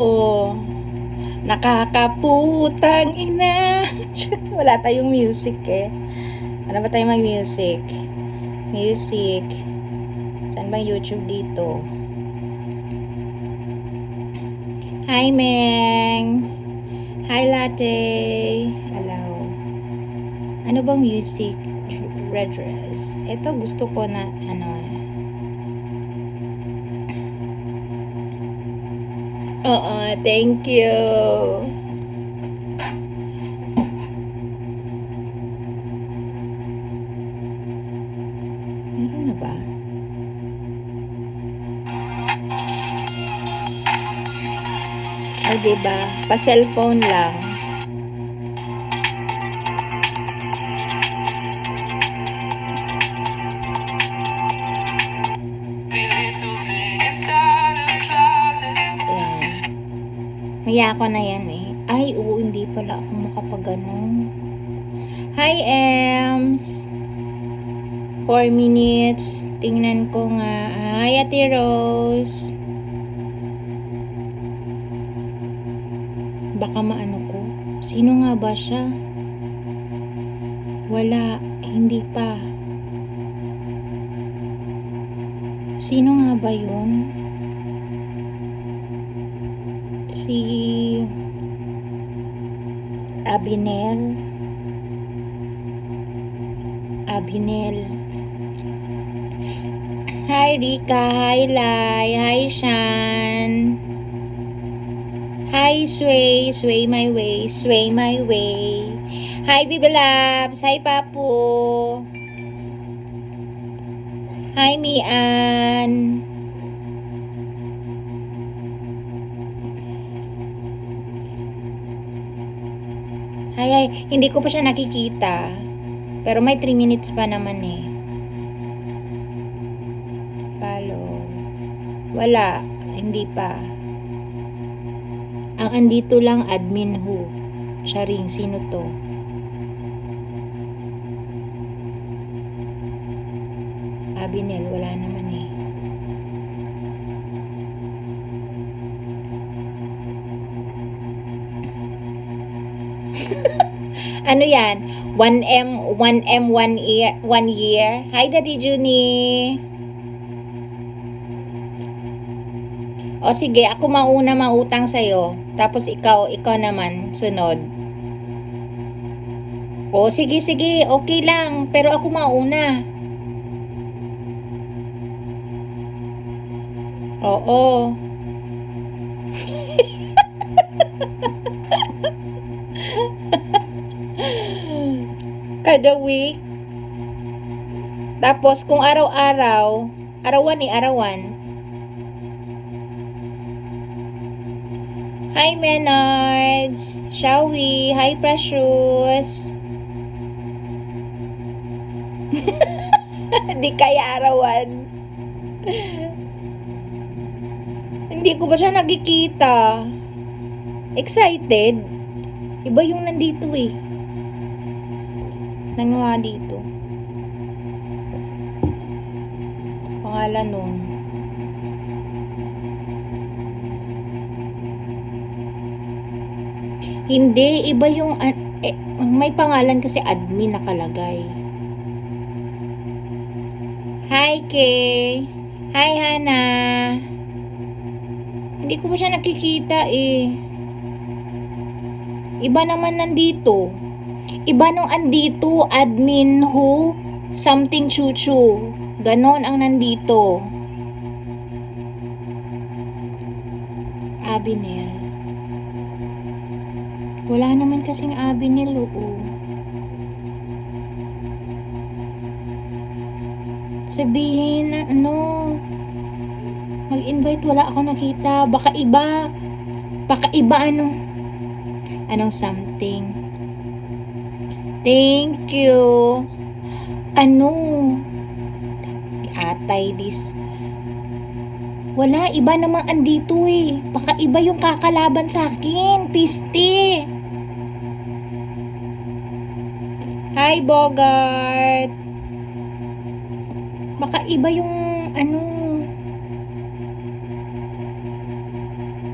Oh, nakakaputang ina. Wala tayong music eh. Ano ba tayong mag-music? Music. Saan ba yung YouTube dito? Hi, Meng. Hi, Latte. Hello. Ano bang music? Red dress. Ito gusto ko na, Oo, thank you. Meron na ba? Ay, diba? Pa-cellphone lang. Maya ako na yan eh. Ay, oo, hindi pala ako makapagano. Hi, Ems. 4 minutes. Tingnan ko nga. Hi, Ate Rose. Baka maano ko. Sino nga ba siya? Wala. Hindi pa. Sino nga ba yun? Si Abinel. Hi Rika, hi Lai, hi Shan. Hi Sway my way. Hi Bibi Labs, hi Papu. Hi Mian. Hi, hindi ko pa siya nakikita. Pero may 3 minutes pa naman eh. Follow. Wala, hindi pa. Ang andito lang admin who. Charing, sino to? Abinel, wala naman eh. Ano yan? 1M, 1 year. Hi, Daddy Juni. O sige, ako mauna mautang sa'yo. Tapos ikaw naman, sunod. O sige, okay lang. Pero ako mauna. Oo. Kada week. Tapos kung araw-araw, arawan. Hi Menards, shall we? Hi Precious. Di kaya arawan. Hindi ko ba siya nakikita? Excited? Iba yung nandito eh. Nangwa dito. Pangalan nun. Hindi, iba yung may pangalan kasi admin nakalagay. Hi Kay. Hi Hana. Hindi ko pa siya nakikita eh. Iba naman nandito. Iba nung andito, admin who, something chuchu. Ganon ang nandito. Abinel. Wala naman kasing Abinel, oo. Sabihin na, mag-invite, wala ako nakita. Baka iba, anong something. Thank you. Atay this. Wala, iba namang andito eh. Baka iba yung kakalaban sa akin. Piste. Hi, Bogart. Baka iba yung ano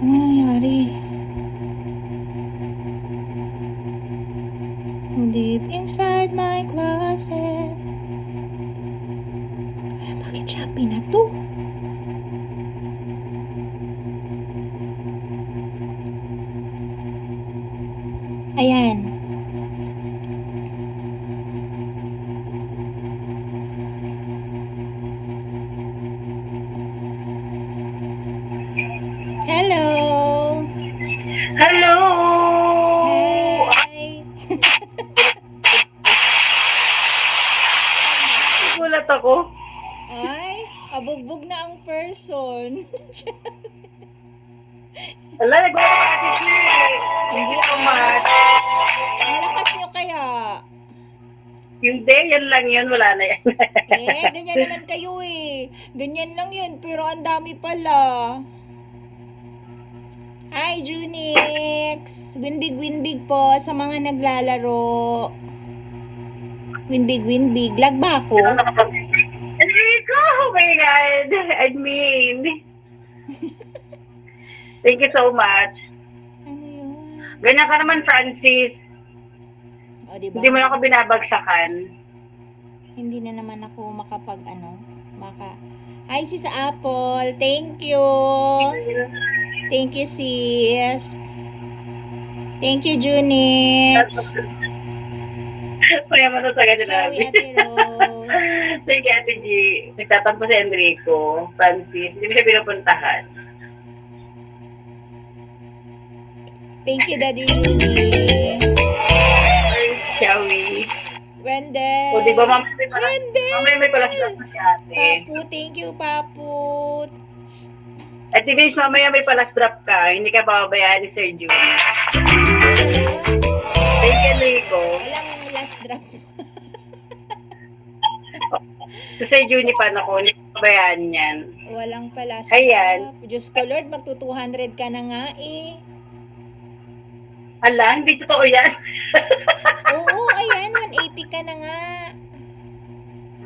nangyari? Ayan. Hello! Hello! Hi! Nagulat ako. Ay, abugbog na ang person. Wala, nagulat ako Ate G. Thank you so much. Ang lakas nyo kaya. Hindi, yan lang yun. Wala na yan. Ganyan naman kayo eh. Ganyan lang yun, pero ang dami pala. Hi, Junix! Winbig po sa mga naglalaro. Winbig. Lag ba ako? Enrico! Oh my God! Admin! Thank you so much. Ano yun? Ganyan ka naman, Francis. O, diba? Hindi mo na ako binabagsakan. Hindi na naman ako Hi, sis Apple. Thank you. Thank you, sis. Thank you, Junix. Mayaman na sa ganyan Sorry, namin. Ate Rose. Thank you, Ate G. Nagtatampo si Enrico. Francis, hindi mo siya pinupuntahan. Thank you, Daddy Junie. Where's Shawi? Wendell. O, di ba, mamaya may palas na si ate. Papu, thank you, Papu. At Tibish, mamaya may palas drop ka. Hindi ka pababayaan ni Sir June. Thank you, Enrico. Walang last drop. Sa Sir June pa ako, hindi ka pabayaan yan. Walang pala. Ayan. Diyos ko, Lord, magto 200 ka na nga eh. Ala, hindi totoo yan. Oo, ayan, 180 ka na nga.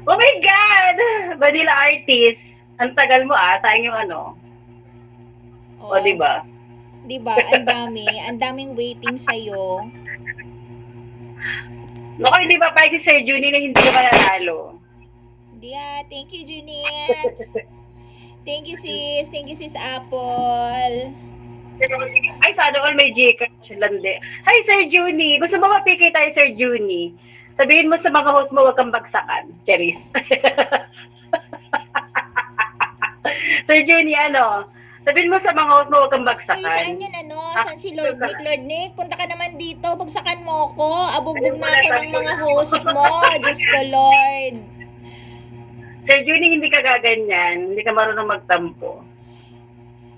Oh my God! Vanilla artist. Ang tagal mo sayang yung ano. O, diba? Diba, ang daming waiting sa'yo. Naku, hindi ba pa si Sir Junie na hindi ka mananalo? Thank you, Junit. Thank you, sis. Thank you, sis Apple. Ay, sana all may Gcash lande. Hi, Sir Junie. Gusto mo mapikay tayo, Sir Junie? Sabihin mo sa mga host mo, huwag kang bagsakan. Cheris. Sir Junie, sabihin mo sa mga host mo, huwag kang Uy, bagsakan. saan yan, Saan si Lord Nick? Lord Nick, punta ka naman dito. Bagsakan mo ko. Abugbog na ako ng mga host mo. Diyos ko, Lord. Sir Junie, hindi ka gaganyan. Hindi ka marunong magtampo.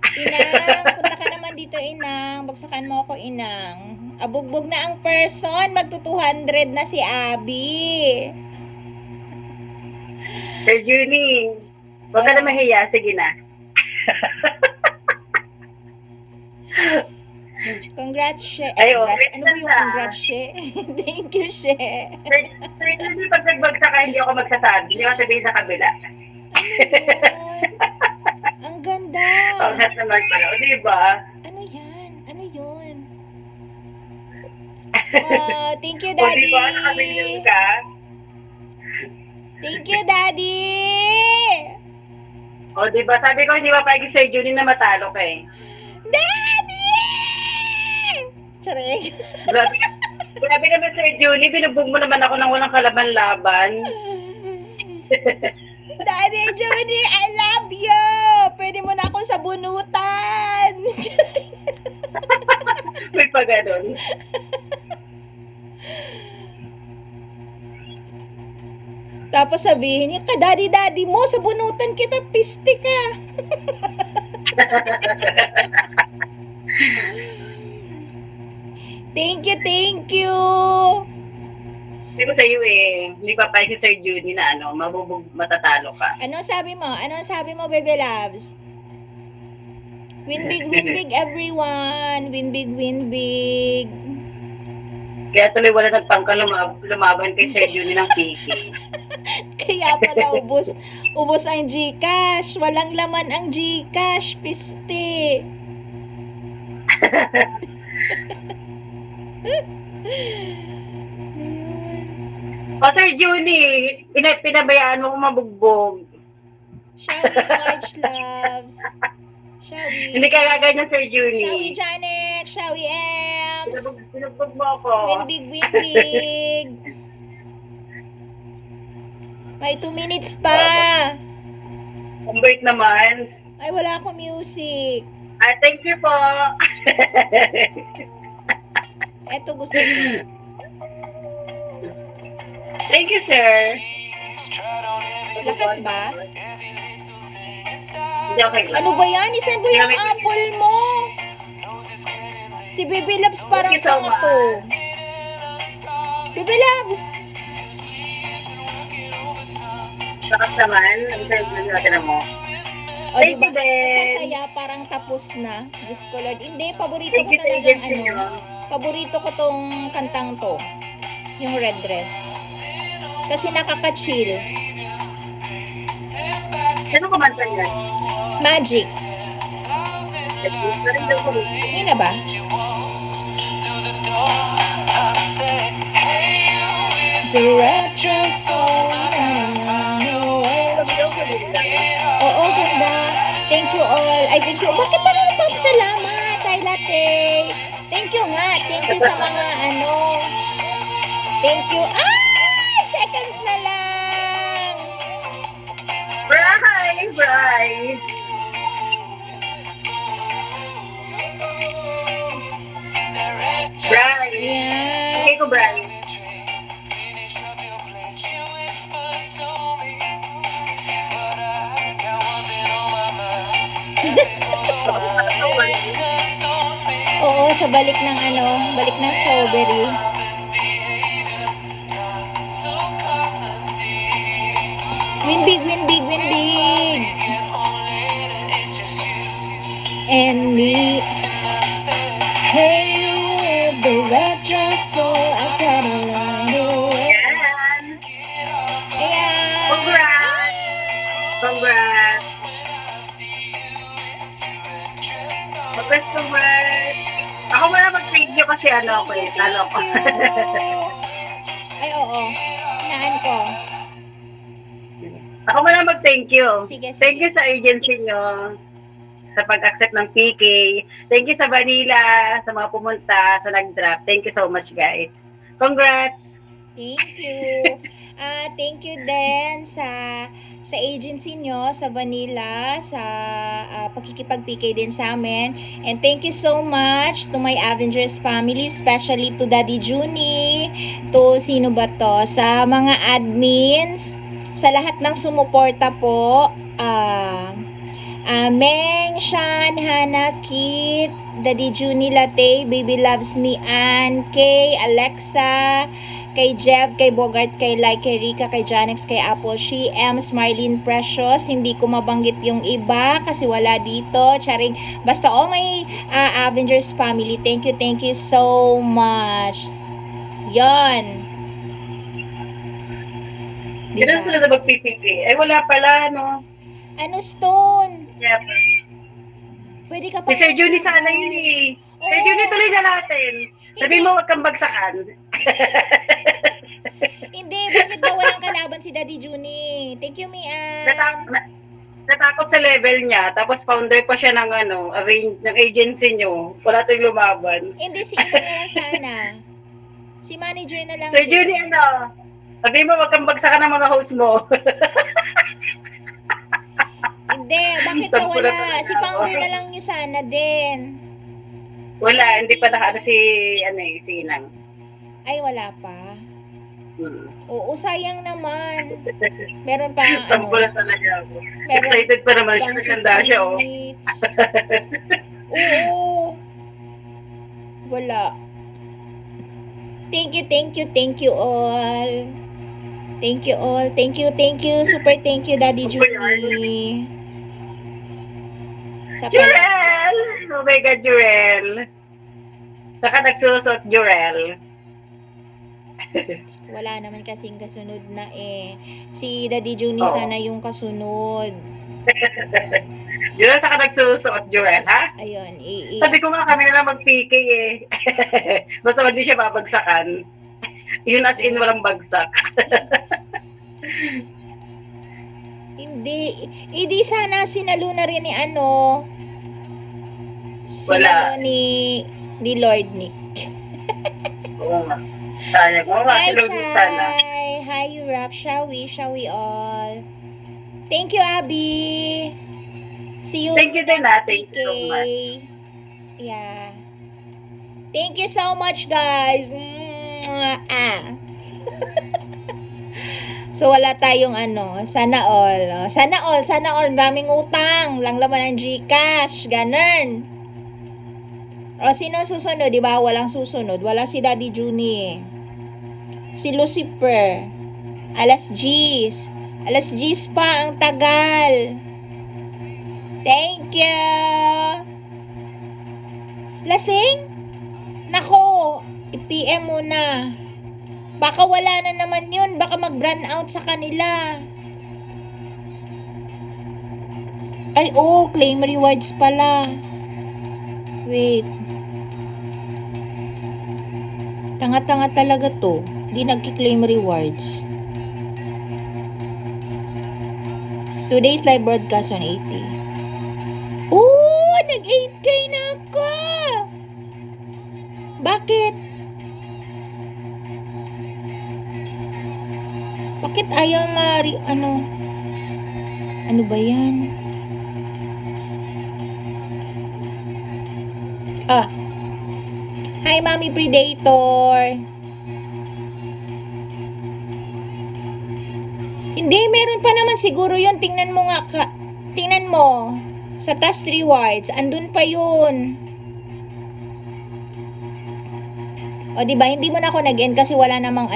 Inang, punta ka naman dito, Inang. Bagsakan mo ako, Inang. Abugbog na ang person. Magto 200 na si Abby. Sir Junie, huwag ka na mahiya. Sige na. Congrats, She. Ay, Congrats. Ano ba yung congrats, She? Thank you, She. Sir Junie, pag nagbagsak ka, hindi ako magsasabi. Hindi ako sabihin sa kabila. Ang ganda. Lahat naman pala. O, diba? Ano yan? Ano yun? Thank you, O, Daddy. diba? Nakabiling ka? Thank you, Daddy. O, diba? Sabi ko, hindi ba pagi Sir Junie na matalo ka eh. Daddy! Charik. Grabe naman Sir Junie, binubog mo naman ako ng walang kalaban-laban. Daddy Judy, I love you! Pwede mo na akong sabunutan! May pa ganun. Tapos sabihin niya, daddy mo, sabunutan kita, piste ka! Thank you! Sabi ko sa iyo eh, hindi pa pagi Sir Junie na matatalo ka. Ano sabi mo, baby loves? Win big, everyone! Win big! Kaya tuloy wala nagpangka lumaban kay Sir Junie ng Kiki. Kaya pala ubos ang Gcash. Walang laman ang Gcash, piste. O Sir Junie, pinabayaan mo kung mabugbog. Shawi, March loves. Shawi. Hindi ka gaganyan Sir Shawi Junie. Janet, Shawi Ems. Pinagbag mo ako. Win big, win big. May 2 minutes pa. Ang bait naman. Ay, wala akong music. Thank you po. Eto, gusto ko. Thank you, sir. Lakas ba? Hindi, okay lang. Ano ba yan? Isan ba yung apple mo? Si Baby Loves parang Thank you so tanga to. Baby Loves! Lakas naman. Ang sarap na natin mo. O, Thank diba? you din. Sasaya, parang tapos na. Diyos ko, Lord. Hindi, paborito Thank ko you, thank talagang you. paborito ko tong kantang to. Yung Red Dress. Kasi nakaka-chill. Sino kumanta yan? Magic. Yun na ba? The red dress all around Oo, ganda. Thank you all. Ay, thank you. Bakit pa naman papasalamat? Ay, latte. Thank you nga. Thank you sa mga Thank you. Seconds na lang. Bri! Bri! Bri! Ayan. Okay ko, Bri. Oo, sa balik ng balik ng strawberry. Win big, win big, win big. And me. Hey, you with the red dress, so I gotta run away. Yan. Ayan. Congrats! Congrats! Congrats! Ako muna mag-thank you kasi ako talo ko. Ay, oo. Naan ko. Ako muna mag-thank you. Sige, sige. Thank you sa agency nyo sa pag-accept ng PK. Thank you sa Vanilla, sa mga pumunta, sa nag-drop. Thank you so much, guys. Congrats! Thank you. Thank you din sa agency nyo, sa Vanilla, sa pakikipag-PK din sa amin. And thank you so much to my Avengers family, especially to Daddy Junie, to sino ba to, sa mga admins, sa lahat ng sumuporta po. Meng, Shan, Hana, Kit, Daddy Junie Latte, Baby Loves Me, Ann, Kay, Alexa, kay Jeb, kay Bogart, kay Lai, kay Rika, kay Janex, kay Apple, she, Ems, Marlene Precious. Hindi ko mabanggit yung iba kasi wala dito. Charing, basta all my Avengers family, thank you so much. Yon. Sino sila na mag-PPK? Ay, wala pala, no? Ano, Stone? Yep. Pwede ka pa. Si Sir Junie sana yun eh. Sir Oo. Junie, tuloy na natin. Sabi mo, wag kang bagsakan. Hindi, bakit ba walang kalaban si Daddy Junie? Thank you, Mian. Natakot sa level niya, tapos founder pa siya ng ng agency nyo. Wala tayong lumaban. Hindi, si Ina na lang sana. Si manager na lang. Sir din. Junie, sabi mo, wag kang bagsakan ng mga host mo. Hindi, bakit ba Tampo na wala? talaga Si founder ako. na lang yung sana din. Wala, hindi pa si Inang. Ay, wala pa. Oo, sayang naman. Meron pa, Tampo na talaga ako. meron Excited pa naman siya, pang naganda 15 siya, oh. minutes. Oo. Wala. Thank you all. Thank you all. Thank you. Super thank you, Daddy Julie. Sa Jurel! Oh my God, Jurel. Saka nagsusot, Jurel. Wala naman kasing kasunod na eh. Si Daddy Junie Oo. sana yung kasunod. Jurel, saka nagsusot, Jurel, ha? Ayun. Sabi ko nga kami na lang mag-PK eh. Basta hindi siya babagsakan. Yun as in walang bagsak. Hindi sana sinalo na rin ni Wala. ni Lord Nick. Oo nga. Sana. Oo nga, Hi, sa loob sana. Chai. Hi, Rap. Shall we all? Thank you, Abby. See you Thank you din TK. Thank you so much. Yeah. Thank you so much, guys. Mwah. So, wala tayong sana all. Sana all. Daming utang. Lang laman ng Gcash. Ganun. O, sino susunod? Diba? Walang susunod. Wala si Daddy Juni. Si Lucifer. Alas G's. Alas G's pa. Ang tagal. Thank you. Lasing? Nako. I-PM muna. Baka wala na naman yun. Baka mag-run out sa kanila. Ay, claim rewards pala. Wait. Tanga-tanga talaga to. Di nagki-claim rewards. Today's live broadcast 180. Nag-8K na ako! Bakit? Bakit ayaw ano ba yan? Hi, Mami Predator. Hindi, meron pa naman siguro yun. Tingnan mo nga. Tingnan mo. Sa task rewards. Andun pa yun. O, diba? Hindi mo na ako nag-end kasi wala namang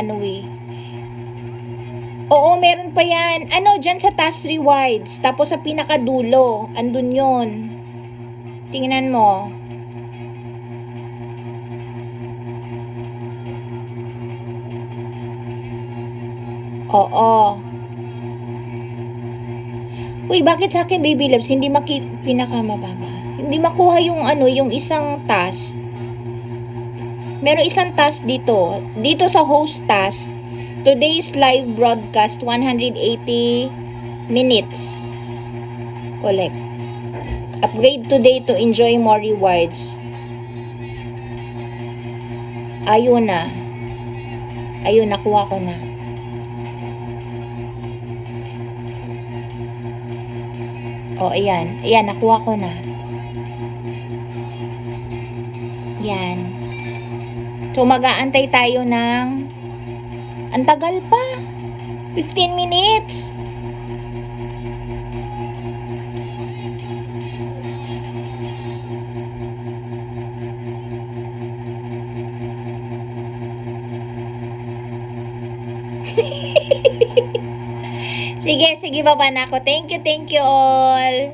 Oo, meron pa yan. Dyan sa task rewards. Tapos sa pinakadulo. Andun yun. Tingnan mo. Oo. Uy, bakit sa akin, baby loves, hindi pinakamababa? Hindi makuha yung isang task. Meron isang task dito. Dito sa host task, today's live broadcast, 180 minutes. Collect. Upgrade today to enjoy more rewards. Ayun na. Ayun, nakuha ko na. Ayan. Ayan, nakuha ko na. Yan. So, mag-aantay tayo ng ang tagal pa. 15 minutes. Sige, baba na ako. Thank you all.